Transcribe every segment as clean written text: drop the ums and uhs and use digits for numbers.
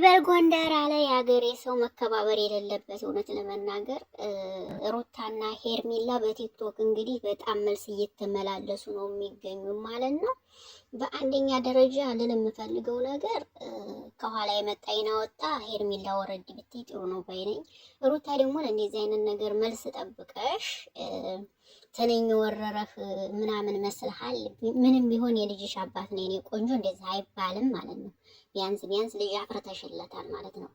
በጎንደር አለ የሀገሬ ሰው መከባበር የሌለበት እውነት ለመናገር ሩታና ሄርሜላ በቲክቶክ እንግዲህ በጣም መልስ እየተመላለሱ ነው የሚገኙ ማለት ነው። በአንደኛ ደረጃ ልል የምፈልገው ነገር ከኋላ የመጣ ይናወጣ ሄርሜላ ወረድ ብትይ ጥሩ ነው ባይነኝ። ሩታ ደግሞ ለእንደዚህ አይነት ነገር መልስ ጠብቀሽ ትንኝ ወረረህ ምናምን መስልሃል። ምንም ቢሆን የልጅሽ አባት ነው የኔ ቆንጆ፣ እንደዚህ አይባልም ማለት ነው። ቢያንስ ልጅ አፍርተሽለታል ማለት ነው።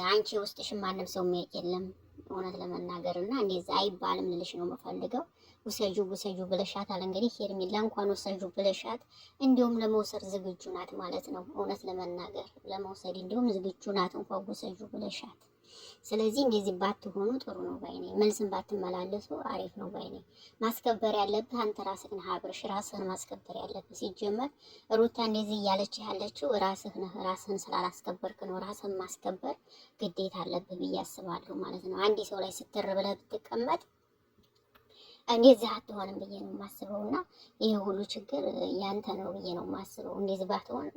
አንቺ ውስጥሽን ማንም ሰው የሚያውቅ የለም እውነት ለመናገር እና እንደዚህ አይባልም ልልሽ ነው የምፈልገው። ውሰጁ ብለሻታል። እንግዲህ ሄርሜላ እንኳን ውሰጁ ብለሻት እንዲሁም ለመውሰድ ዝግጁ ናት ማለት ነው። እውነት ለመናገር ለመውሰድ እንዲሁም ዝግጁ ናት እንኳን ውሰጁ ብለሻት። ስለዚህ እንደዚህ ባትሆኑ ጥሩ ነው ባይኔ። መልስን ባትመላለሱ አሪፍ ነው ባይኔ። ማስከበር ያለብህ አንተ ራስህ ነህ አብርሽ፣ ራስህን ማስከበር ያለብህ። ሲጀመር ሩታ እንደዚህ እያለች ያለችው ራስህ ነህ። ራስህን ስላላስከበርክ ነው። ራስህን ማስከበር ግዴታ አለብህ ብዬ አስባለሁ ማለት ነው። አንድ ሰው ላይ ስትር ብለህ ብትቀመጥ እንደዚህ አትሆንም ብዬ ነው የማስበው። እና ይሄ ሁሉ ችግር ያንተ ነው ብዬ ነው የማስበው። እንደዚህ ባትሆን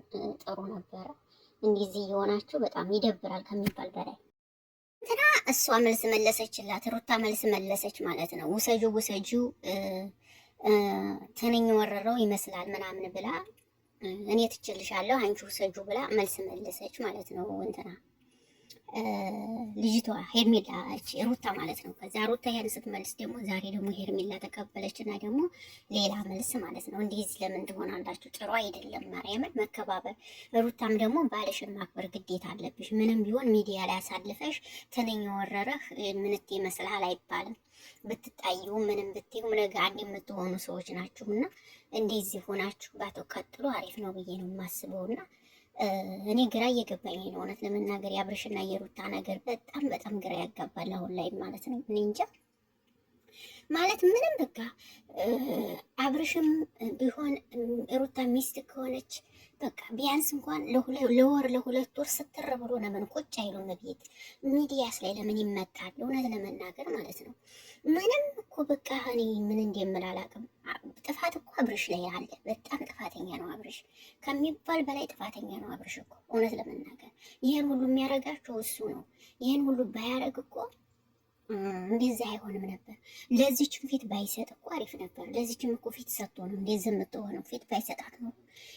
ጥሩ ነበረ። እንደዚህ የሆናችሁ በጣም ይደብራል ከሚባል በላይ። እንትና እሷ መልስ መለሰችላት፣ ሩታ መልስ መለሰች ማለት ነው። ውሰጁ ትንኝ ወረረው ይመስላል ምናምን ብላ እኔ ትችልሻለሁ አንቺ ውሰጁ ብላ መልስ መለሰች ማለት ነው። እንትና ልጅቷ ሄርሜላ ሩታ ማለት ነው። ከዛ ሩታ ያን ስትመልስ ደግሞ ዛሬ ደግሞ ሄርሜላ ተቀበለችና ደግሞ ሌላ መልስ ማለት ነው። እንደዚህ ለምን ትሆናላችሁ? ጥሩ አይደለም። ማርያምን መከባበር። ሩታም ደግሞ ባልሽን ማክበር ግዴታ አለብሽ። ምንም ቢሆን ሚዲያ ላይ አሳልፈሽ ትንኝ ወረረህ ምንት ይመስልሃል አይባልም። ብትጣዩ ምንም ብትይው ነገ አንድ የምትሆኑ ሰዎች ናችሁና እንደዚህ ሆናችሁ ባትቀጥሉ አሪፍ ነው ብዬ ነው የማስበውና እኔ ግራ እየገባኝ ነው እውነት ለመናገር የአብርሽና የሩታ ነገር በጣም ግራ ያጋባል አሁን ላይ ማለት ነው። እኔ እንጃ ማለት ምንም በቃ አብርሽም ቢሆን ሩታ ሚስት ከሆነች በቃ ቢያንስ እንኳን ለሁለት ወር ስትር ብሎ ለምን ቁጭ አይሉም ቤት ሚዲያስ ላይ ለምን ይመጣል? እውነት ለመናገር ማለት ነው። ምንም እኮ በቃ እኔ ምን እንደምል አላውቅም። ጥፋት እኮ አብርሽ ላይ አለ። በጣም ጥፋተኛ ነው አብርሽ፣ ከሚባል በላይ ጥፋተኛ ነው አብርሽ እኮ እውነት ለመናገር። ይሄን ሁሉ የሚያደርጋቸው እሱ ነው። ይሄን ሁሉ ባያደርግ እኮ እንደዚህ አይሆንም ነበር። ለዚችም ፊት ባይሰጥ እኮ አሪፍ ነበር። ለዚችም እኮ ፊት ሰጥቶ ነው እንደዚህ የምትሆነው። ፊት ባይሰጣት ነው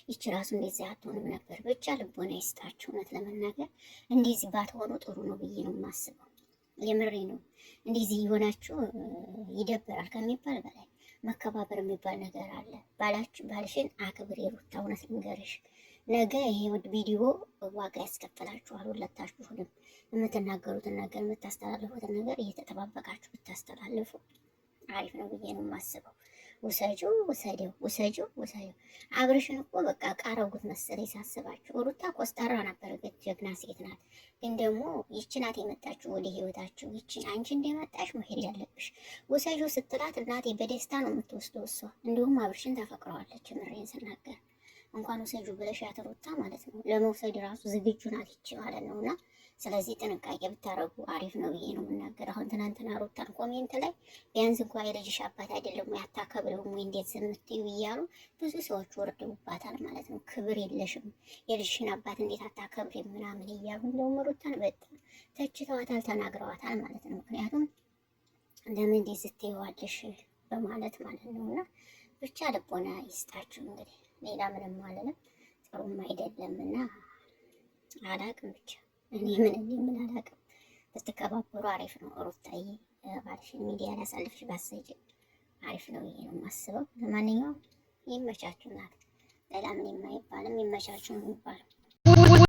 ይች ራሱ እንደዚህ አትሆንም ነበር። ብቻ ልቦና ይስጣችሁ። እውነት ለመናገር እንደዚህ ባትሆኑ ጥሩ ነው ብዬ ነው የማስበው። የምሬ ነው። እንደዚህ የሆናችሁ ይደብራል ከሚባል በላይ። መከባበር የሚባል ነገር አለ። ባልሽን አክብር ሩታ። እውነት ልንገርሽ ነገ ይሄ ቪዲዮ ዋጋ ያስከፍላችኋል። ሁለታችሁንም የምትናገሩትን ነገር የምታስተላልፉትን ነገር እየተጠባበቃችሁ ብታስተላልፉ አሪፍ ነው ብዬ ነው የማስበው። ውሰጂው። አብርሽን እኮ በቃ ቃረጉት መሰለኝ ሳስባችሁ። ሩታ ኮስጠራ ነበር፣ ጀግና ሴት ናት። ግን ደግሞ ይቺ ናት የመጣችሁ ወደ ህይወታችሁ። ይቺ አንቺ እንደመጣሽ መሄድ ያለብሽ ውሰጂው ስትላት እናቴ በደስታ ነው የምትወስደው እሷ። እንዲሁም አብርሽን ተፈቅረዋለች። ምሬን ስናገር እንኳን ውሰጁ ብለሻት ሩታ ማለት ነው ለመውሰድ ራሱ ዝግጁ ናት ይቺ ማለት ነውና ስለዚህ ጥንቃቄ ብታረጉ አሪፍ ነው ብዬ ነው የምናገር። አሁን ትናንትና ሩታን ኮሜንት ላይ ቢያንስ እንኳን የልጅሽ አባት አይደለም ወይ አታከብረውም ወይ እንዴት ዝም ትዩ እያሉ ብዙ ሰዎች ወርደውባታል ማለት ነው። ክብር የለሽም የልጅሽን አባት እንዴት አታከብሪም ምናምን እያሉ እንደውም ሩታን በጣም ተችተዋታል፣ ተናግረዋታል ማለት ነው። ምክንያቱም ለምን እንዴት ስትይዋለሽ በማለት ማለት ነውና ብቻ ልቦና ይስጣችሁ። እንግዲህ ሌላ ምንም አልልም፣ ጥሩም አይደለምና አላቅም ብቻ እኔ ምን አላውቅም። ብትከባበሩ አሪፍ ነው። ሩታዬ ባልሽን ሚዲያ ላይ አሳልፍሽ ባሰጪ አሪፍ ነው ብዬ ነው የማስበው። ለማንኛውም ይመቻችሁ ናት። ሌላ ምን የማይባልም ይመቻችሁ ነው የሚባለው።